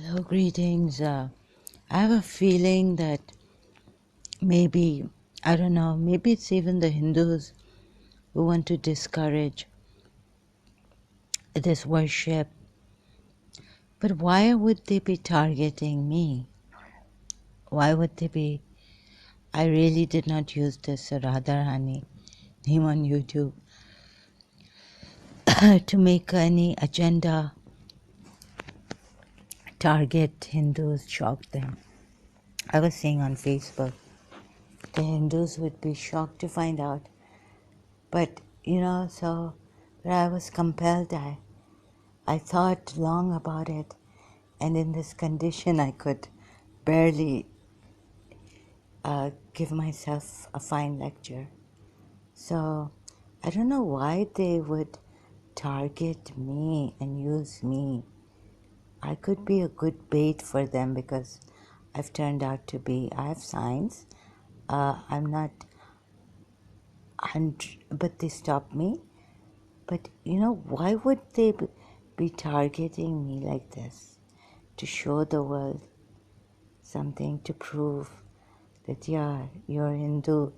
Hello, greetings. I have a feeling that maybe, I don't know, maybe it's even the Hindus who want to discourage this worship. But why would they be targeting me? Why would they be? I really did not use this Radharani name on YouTube to make any agenda, target Hindus, shock them. I was saying on Facebook, the Hindus would be shocked to find out. But, but I was compelled. I thought long about it, and in this condition, I could barely give myself a fine lecture. So I don't know why they would target me and use me. I could be a good bait for them because I've turned out to be. I have signs. I'm not, but they stopped me. But why would they be targeting me like this? To show the world something, to prove that, yeah, you're Hindu,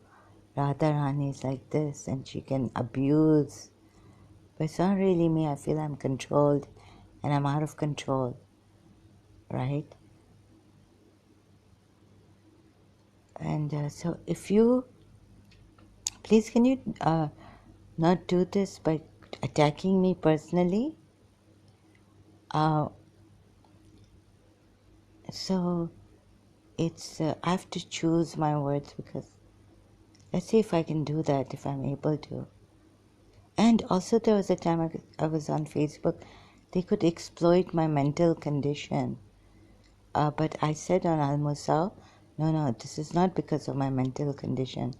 Radharani is like this and she can abuse. But it's not really me. I feel I'm controlled and I'm out of control, right? And so if you, please can you not do this by attacking me personally? So it's, I have to choose my words because let's see if I can do that, if I'm able to. And also there was a time I was on Facebook, they could exploit my mental condition. But I said on Al-Musaw, no, this is not because of my mental condition,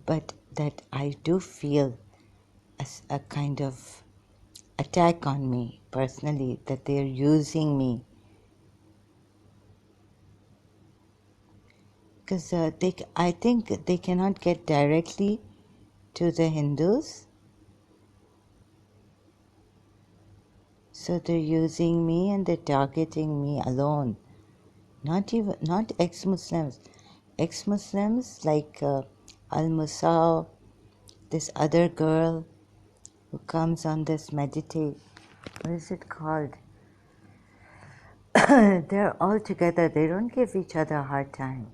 but that I do feel a kind of attack on me personally, that they're using me. Because I think they cannot get directly to the Hindus, so they're using me and they're targeting me alone. Not ex-Muslims. Ex-Muslims like Al-Musaw, this other girl who comes on this meditate. What is it called? They're all together. They don't give each other a hard time.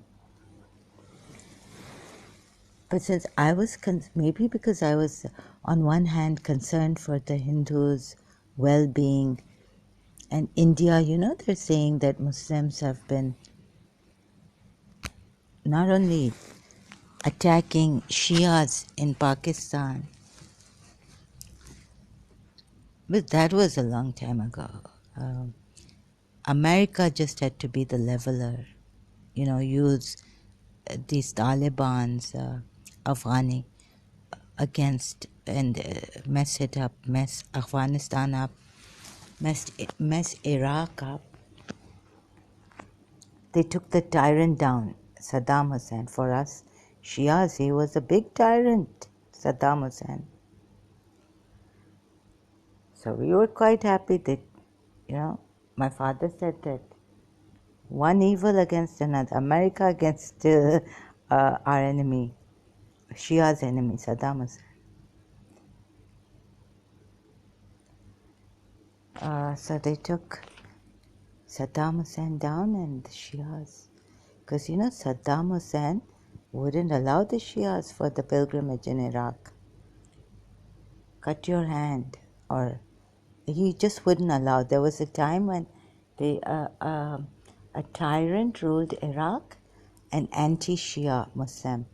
But since I was, maybe because I was on one hand concerned for the Hindus' well-being, and India, they're saying that Muslims have been not only attacking Shias in Pakistan, but that was a long time ago. America just had to be the leveler, use these Taliban's Afghani against and mess Afghanistan up, mess Iraq up. They took the tyrant down, Saddam Hussein. For us Shias, he was a big tyrant, Saddam Hussein. So we were quite happy that, my father said that one evil against another, America against our enemy, Shia's enemy, Saddam Hussein. So they took Saddam Hussein down and the Shias. Because Saddam Hussein wouldn't allow the Shias for the pilgrimage in Iraq. Cut your hand. Or he just wouldn't allow. There was a time when a tyrant ruled Iraq, an anti-Shia Muslim.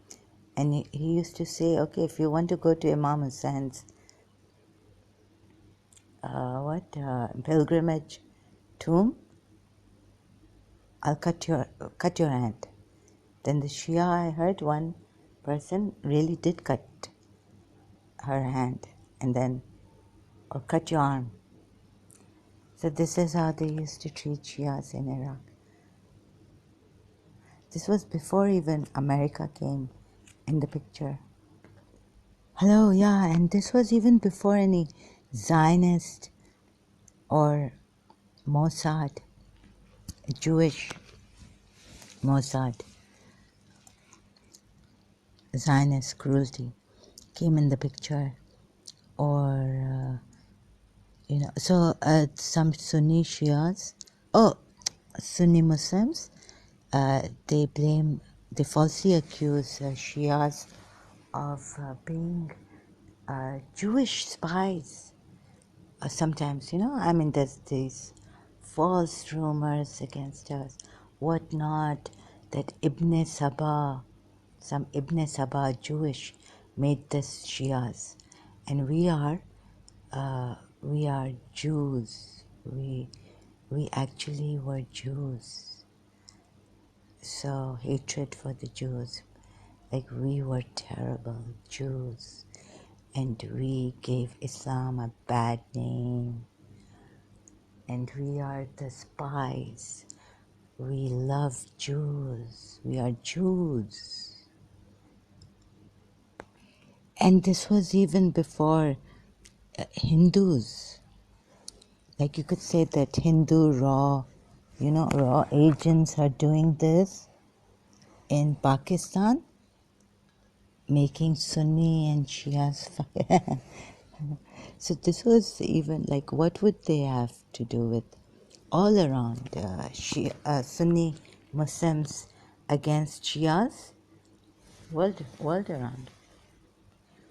And he used to say, okay, if you want to go to Imam Hussein's pilgrimage tomb, I'll cut your hand. Then the Shia, I heard one person really did cut her hand and then, or cut your arm. So this is how they used to treat Shias in Iraq. This was before even America came in the picture. Hello, yeah, and this was even before any Zionist or Mossad. Jewish Mossad, Zionist cruelty came in the picture, or so some Sunni Shias, Sunni Muslims, they falsely accuse Shias of being Jewish spies. Sometimes, there's these false rumors against us, whatnot, that some Ibn Sabah Jewish, made this Shias, and we are Jews. We actually were Jews. So hatred for the Jews, like we were terrible Jews, and we gave Islam a bad name, and we are the spies. We love Jews. We are Jews. And this was even before Hindus. Like you could say that Hindu raw agents are doing this in Pakistan, making Sunni and Shias fight. So this was even like, what would they have to do with all around Sunni Muslims against Shias, world around.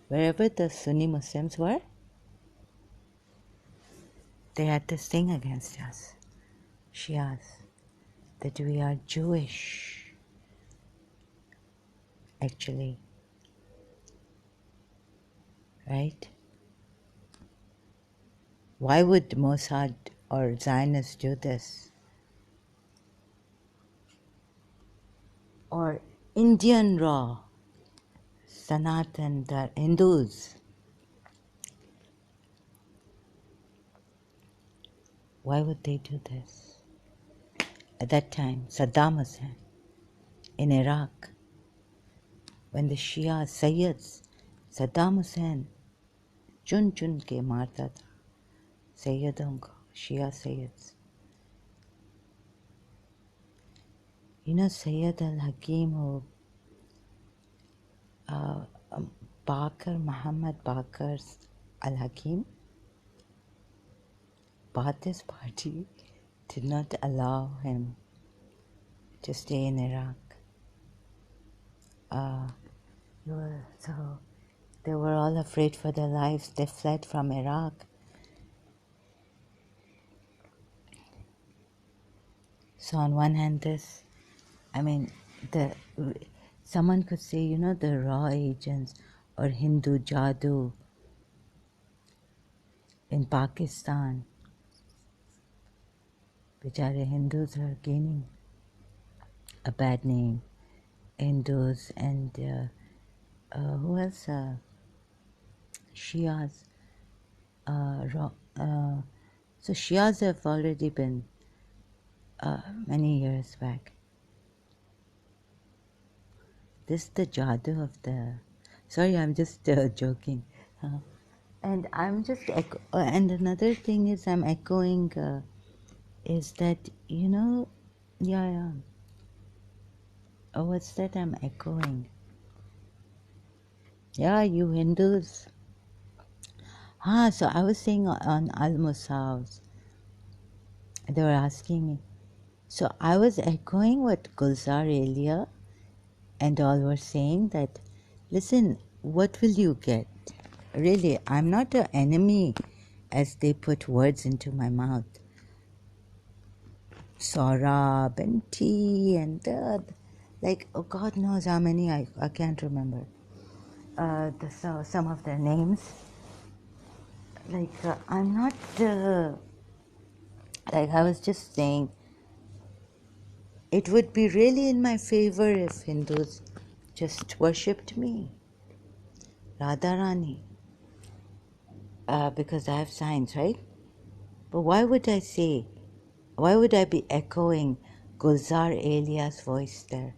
Wherever the Sunni Muslims were, they had this thing against us, Shias, that we are Jewish, actually, right? Why would Mossad or Zionists do this? Or Indian Raw, Sanatan, the Hindus. Why would they do this? At that time, Saddam Hussein in Iraq, when the Shia Sayyids, Saddam Hussein चुन के मारता था सैयदों को, Shia Sayyids. Sayyid al-Hakim, who Muhammad Bakr al-Hakim, Ba'athist Party did not allow him to stay in Iraq. So they were all afraid for their lives. They fled from Iraq. So on one hand, someone could say, the raw agents or Hindu Jadoo in Pakistan. Bichare Hindus are gaining a bad name. Hindus and who else? Shias. So Shias have already been many years back. This is the jadoo of the... Sorry, I'm just joking. And I'm just... and another thing is I'm echoing is that, yeah. Oh, what's that I'm echoing? Yeah, you Hindus. So I was saying on Al-Musaw's, they were asking me. So I was echoing what Gulzar Elia and all were saying, that, listen, what will you get? Really, I'm not an enemy as they put words into my mouth. Saurabh and T and oh God knows how many, I can't remember some of their names. I'm not, I was just saying, it would be really in my favor if Hindus just worshipped me, Radharani, because I have signs, right? But why would I be echoing Gulzar Elia's voice there?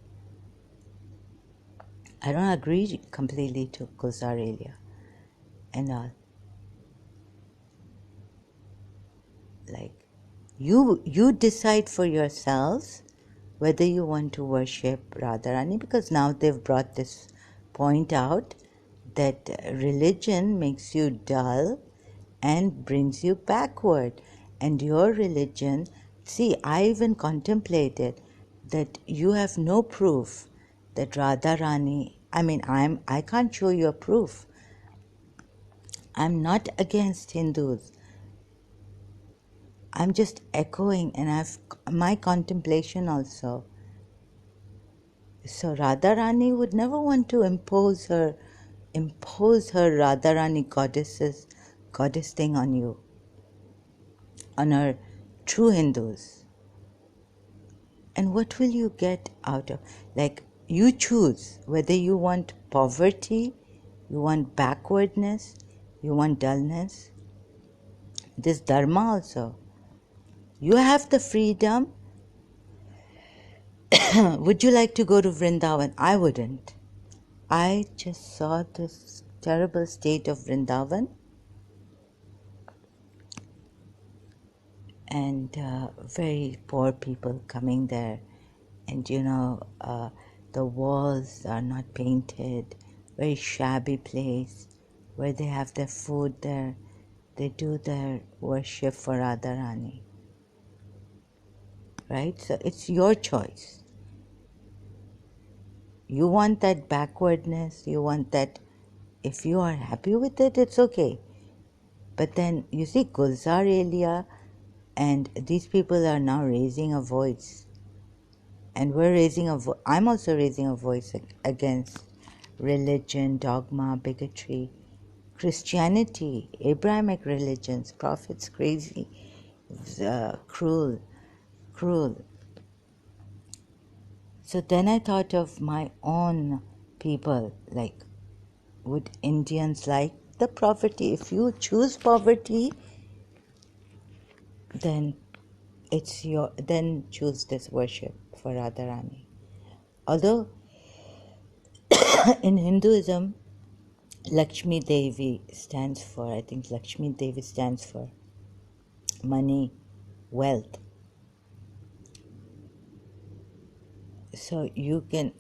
I don't agree completely to Gulzar Elia and all. You decide for yourselves whether you want to worship Radharani, because now they've brought this point out that religion makes you dull and brings you backward. And your religion, see, I even contemplated that you have no proof that Radharani, I can't show you a proof. I'm not against Hindus. I'm just echoing, and I've my contemplation also. So Radharani would never want to impose her Radharani goddess thing on you, on her true Hindus. And what will you get out of, like, you choose whether you want poverty, you want backwardness, you want dullness. This dharma also. You have the freedom. Would you like to go to Vrindavan? I wouldn't. I just saw this terrible state of Vrindavan, and very poor people coming there, and the walls are not painted, very shabby place where they have their food there. They do their worship for Radharani, right? So it's your choice. You want that backwardness, you want that. If you are happy with it, it's okay. But then you see Gulzar area, and these people are now raising a voice, and I'm also raising a voice against religion, dogma, bigotry, Christianity, Abrahamic religions, prophets, crazy, cruel. So then I thought of my own people, like, would Indians like the poverty? If you choose poverty, then then choose this worship for Radharani. Although in Hinduism, Lakshmi Devi stands for, I think Lakshmi Devi stands for money, wealth. So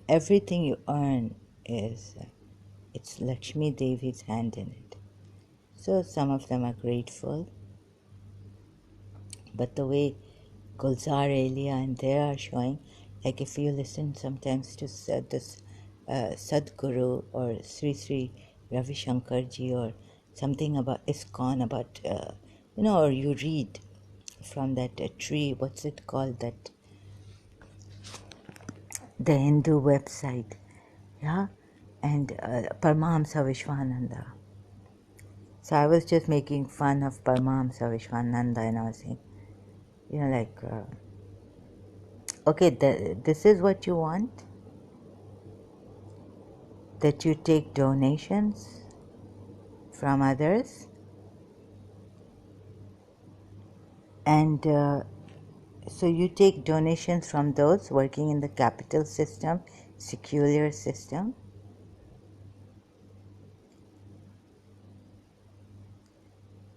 everything you earn it's Lakshmi Devi's hand in it. So some of them are grateful, but the way Gulzar Elia and they are showing, like if you listen sometimes to this Sadhguru or Sri Sri Ravi Shankarji or something about ISKCON, about, or you read from that tree, what's it called, that the Hindu website, yeah, and Paramahamsa Vishwananda. So I was just making fun of Paramahamsa Vishwananda, and I was saying, okay, this is what you want? That you take donations from others, and so you take donations from those working in the capital system, secular system,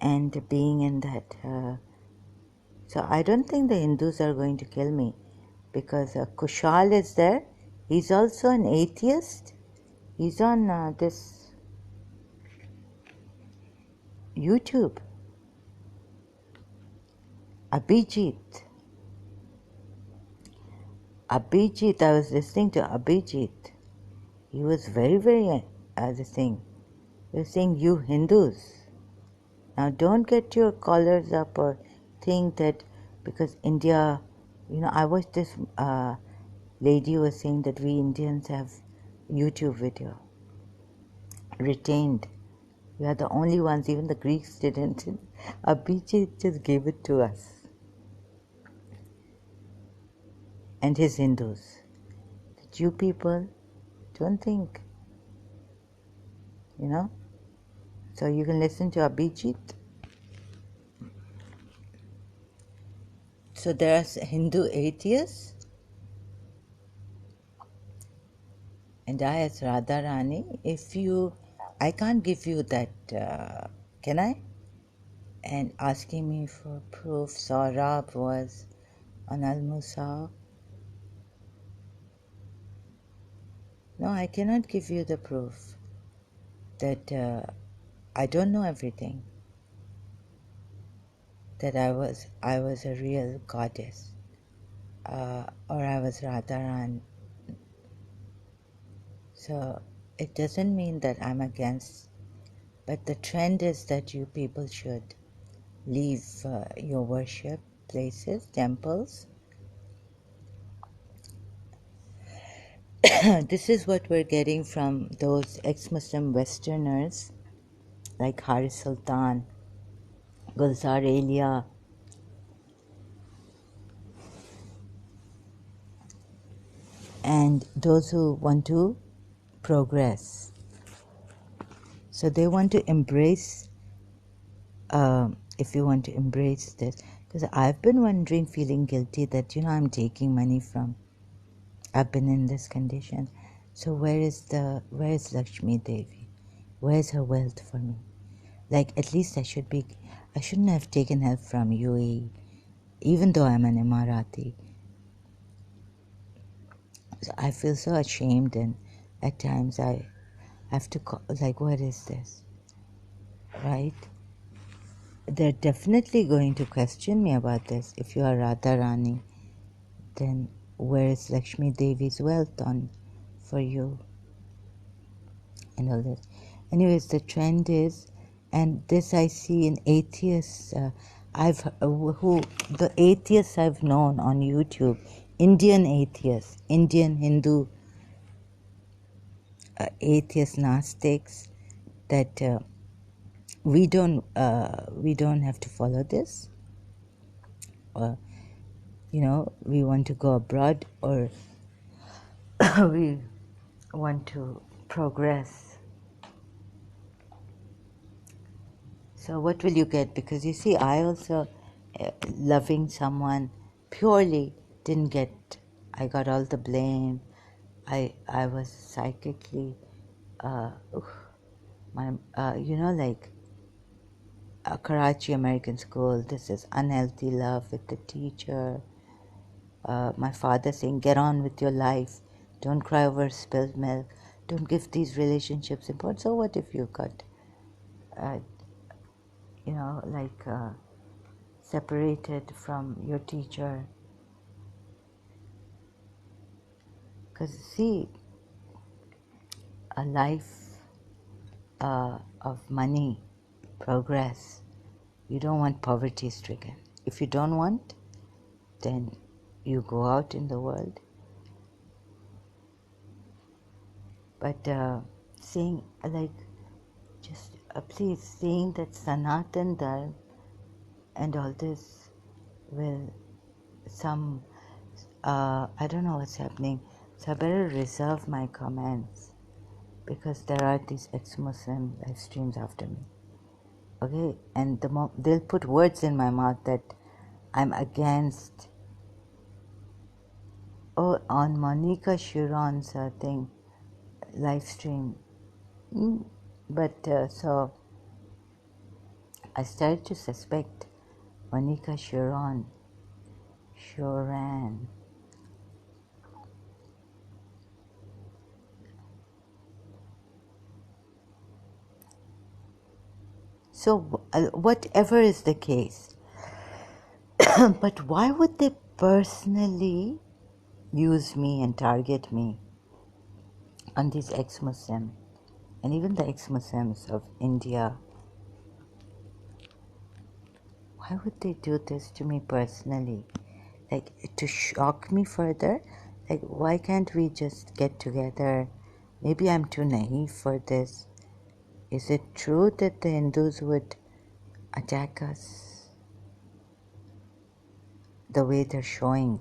and being in that. So I don't think the Hindus are going to kill me, because Kushal is there. He's also an atheist. He's on this YouTube. Abhijit, I was listening to Abhijit. He was very, very the thing. He was saying, you Hindus, now don't get your collars up or think that because India, I watched this lady was saying that we Indians have YouTube video retained. We are the only ones, even the Greeks didn't. Abhijit just gave it to us. And his Hindus. That you people don't think, So you can listen to Abhijit. So there are Hindu atheists, and I as Radharani, I can't give you that, can I? and asking me for proof. Saurabh was on Al Musa. No, I cannot give you the proof that I don't know everything. That I was a real goddess, or I was Radharan. So it doesn't mean that I'm against, but the trend is that you people should leave your worship places, temples. This is what we're getting from those ex-Muslim Westerners like Haris Sultan, Gulzar Elia, and those who want to progress. So they want to embrace, if you want to embrace this, because I've been wondering, feeling guilty that, I'm taking money from, I've been in this condition. So where is Lakshmi Devi? Where's her wealth for me? Like, at least I shouldn't have taken help from UAE, even though I'm an Emirati. So I feel so ashamed, and at times I have to call, like, what is this? Right? They're definitely going to question me about this. If you are Radharani, then where is Lakshmi Devi's wealth on for you? And all this. Anyways, the trend is, and this I see in atheists. The atheists I've known on YouTube, Indian atheists, Indian Hindu atheist Gnostics, that we don't have to follow this. We want to go abroad, or we want to progress. So what will you get? Because you see, I also, loving someone purely, didn't get, I got all the blame. I was psychically, uh, like a Karachi American school, this is unhealthy love with the teacher. My father saying, get on with your life. Don't cry over spilled milk. Don't give these relationships importance. So what if you got, uh, separated from your teacher? Because see, a life of money, progress, you don't want poverty stricken. If you don't want, then you go out in the world. But seeing, please, seeing that Sanatan Dharma and all this will I don't know what's happening, so I better reserve my comments, because there are these ex-Muslim live streams after me. Okay, and they'll put words in my mouth that I'm against. Oh, on Monica Chiron's thing, live stream. But so I started to suspect Monica Chiron. So whatever is the case, but why would they personally use me and target me on these ex-Muslim, and even the ex-Muslims of India? Why would they do this to me personally? Like, to shock me further? Like, why can't we just get together? Maybe I'm too naive for this. Is it true that the Hindus would attack us the way they're showing?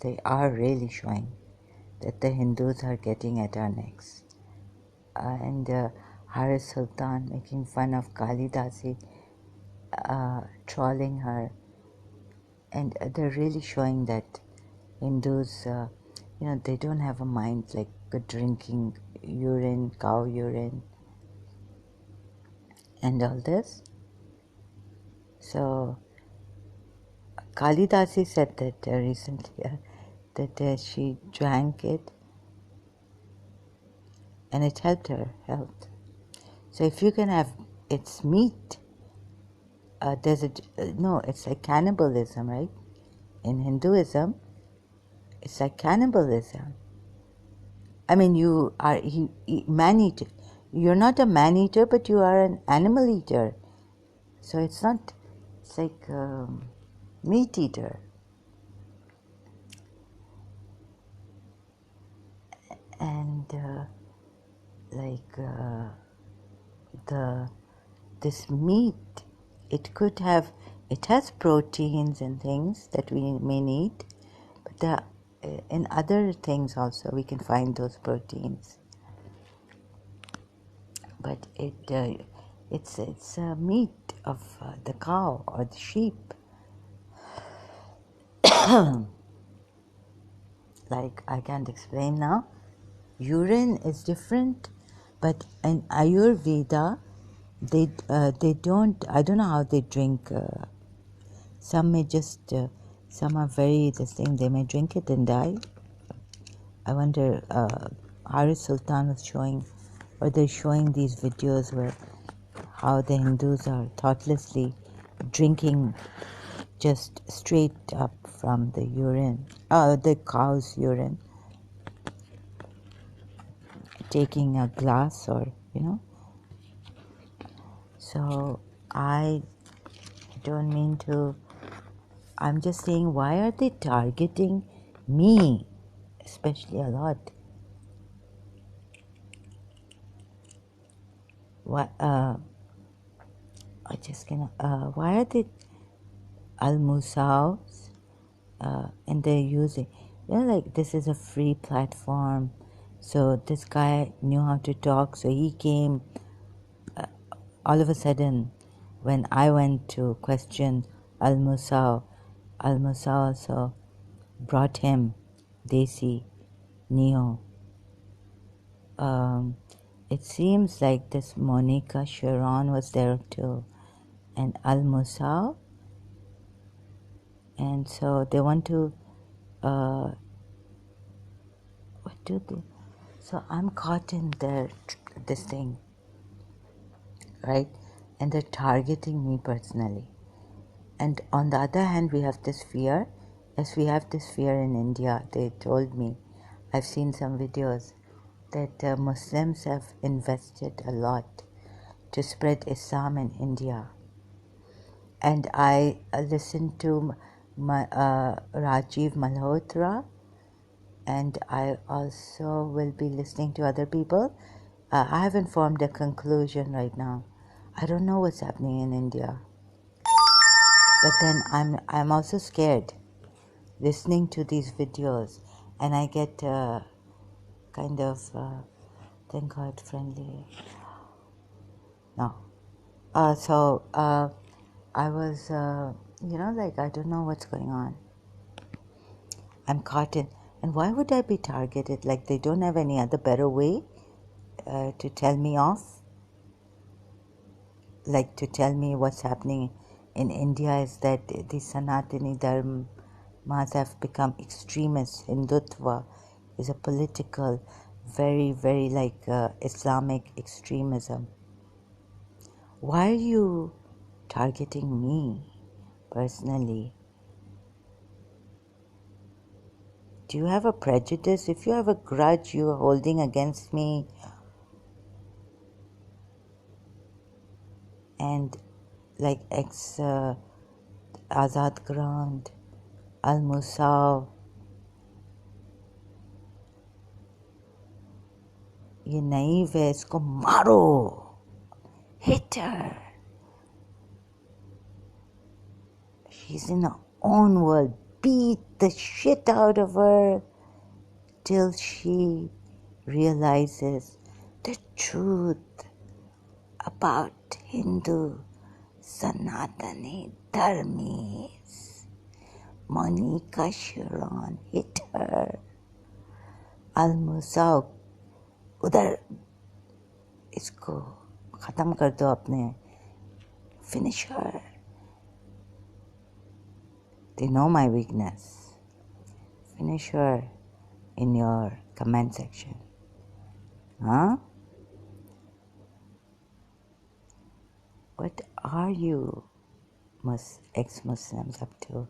They are really showing that the Hindus are getting at our necks. And Haris Sultan making fun of Kalidasi, trolling her. And they're really showing that Hindus, they don't have a mind like drinking urine, cow urine, and all this. So Kalidasi said that recently that she drank it and it helped her health. So if you can have its meat, there's a no, it's like cannibalism, right? In Hinduism, it's like cannibalism. I mean, you are man eater. You're not a man eater, but you are an animal eater. So it's not. It's like meat eater. And like this meat, it has proteins and things that we may need, but in other things also we can find those proteins. But it's meat of the cow or the sheep. Like I can't explain now. Urine is different, but in Ayurveda, they don't. I don't know how they drink. Some may just. Some are very this thing. They may drink it and die. I wonder. Haris Sultan was showing, or they're showing these videos where how the Hindus are thoughtlessly drinking just straight up from the urine, the cow's urine, taking a glass or, So I don't mean to, I'm just saying, why are they targeting me, especially a lot? Why, why are they al-Musaws, and they're using, like this is a free platform, so this guy knew how to talk, so he came. All of a sudden, when I went to question al-Musaw also brought him Desi, Neo. It seems like this Monica Sharon was there too, and al-Musaw, and so they want to, what do they? So I'm caught in this thing, right? And they're targeting me personally. And on the other hand, we have this fear. Yes, we have this fear in India. They told me, I've seen some videos, that Muslims have invested a lot to spread Islam in India. And I listened to Rajiv Malhotra, and I also will be listening to other people. I haven't formed a conclusion right now. I don't know what's happening in India. But then I'm also scared listening to these videos, and I get kind of thank God friendly. No, so I was like I don't know what's going on. I'm caught in, and why would I be targeted? Like they don't have any other better way to tell me off. Like to tell me what's happening in India is that the Sanatani Dharmas have become extremists. Hindutva is a political, very, very like Islamic extremism. Why are you targeting me personally? Do you have a prejudice? If you have a grudge you're holding against me, and like Azad Grant, al-Musaw, ये नईव है, इसको मारो, hit her. She's in her own world. Beat the shit out of her till she realizes the truth about Hindu Sanatani Dharmis. Monica Sharon hit her. al-Musaw, उधर इसको खत्म कर दो अपने, finish her. They know my weakness. Finish her in your comment section. Huh? What are you ex-Muslims up to?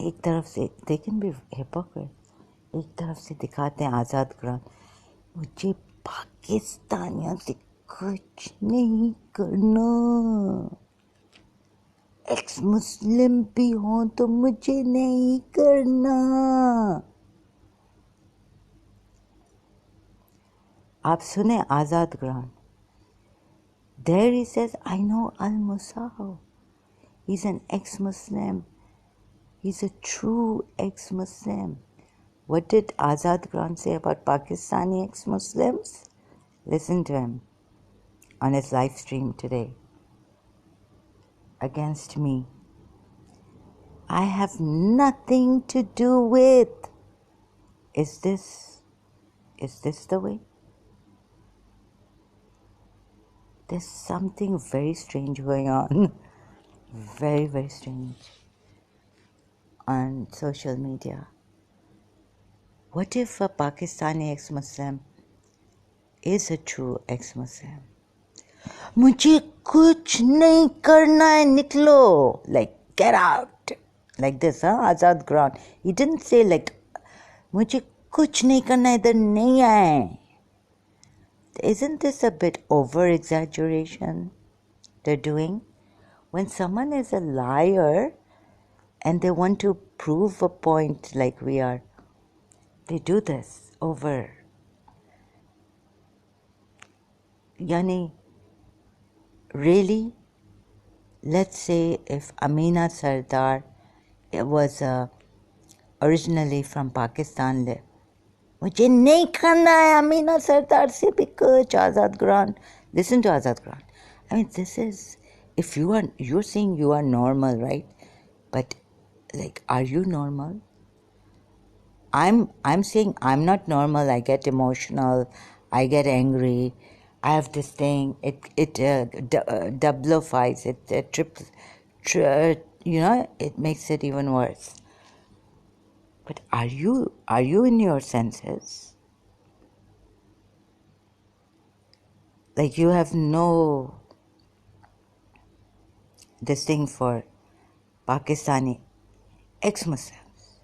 एक तरफ से they can be hypocrite. एक तरफ से दिखाते हैं आज़ाद ग्राम. मुझे पाकिस्तानियों से कुछ नहीं करना. एक्स मुस्लिम भी हो तो मुझे नहीं करना. आप सुने आज़ाद ग्राम. There he says, I know Al-Musaw. He's an ex-Muslim. He's a true ex-Muslim. What did Azad Khan say about Pakistani ex-Muslims? Listen to him on his live stream today. Against me. I have nothing to do with. Is this the way? There's something very strange going on. Very, very strange. On social media. What if a Pakistani ex-Muslim is a true ex-Muslim? मुझे कुछ नहीं करना है, निकलो. Like, get out. Like this, huh? Azad Ground. He didn't say like, मुझे कुछ नहीं करना है, इधर नहीं आए. Isn't this a bit over-exaggeration they're doing? When someone is a liar and they want to prove a point like we are, they do this over. Yani, really? Let's say if Amina Sardar was originally from Pakistan, मुझे नहीं करना है अमीना सरदार से भी कुछ. Azad Khan. Listen to Azad Khan. I mean, this is, if you're saying you are normal, right? But like, are you normal? I'm saying I'm not normal. I get emotional. I get angry. I have this thing. It doublifies it, it makes it even worse. But are you in your senses? Like you have no this thing for Pakistani ex-Muslims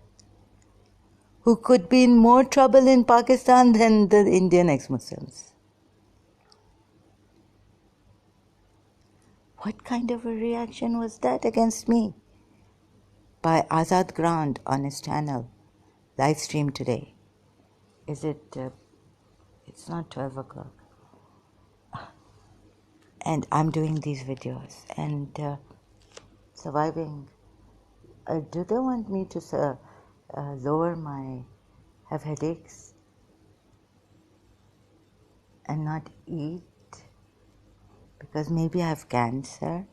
who could be in more trouble in Pakistan than the Indian ex-Muslims. What kind of a reaction was that against me? By Azad Grant on his channel, live stream today. Is it, it's not 12 o'clock. And I'm doing these videos and surviving. Do they want me to have headaches and not eat? Because maybe I have cancer.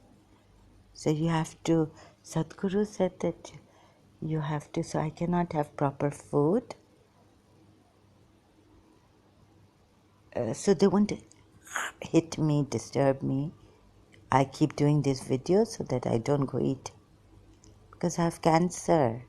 So you have to, Sadhguru said that you have to, so I cannot have proper food. So they want to hit me, disturb me. I keep doing these videos so that I don't go eat. Because I have cancer.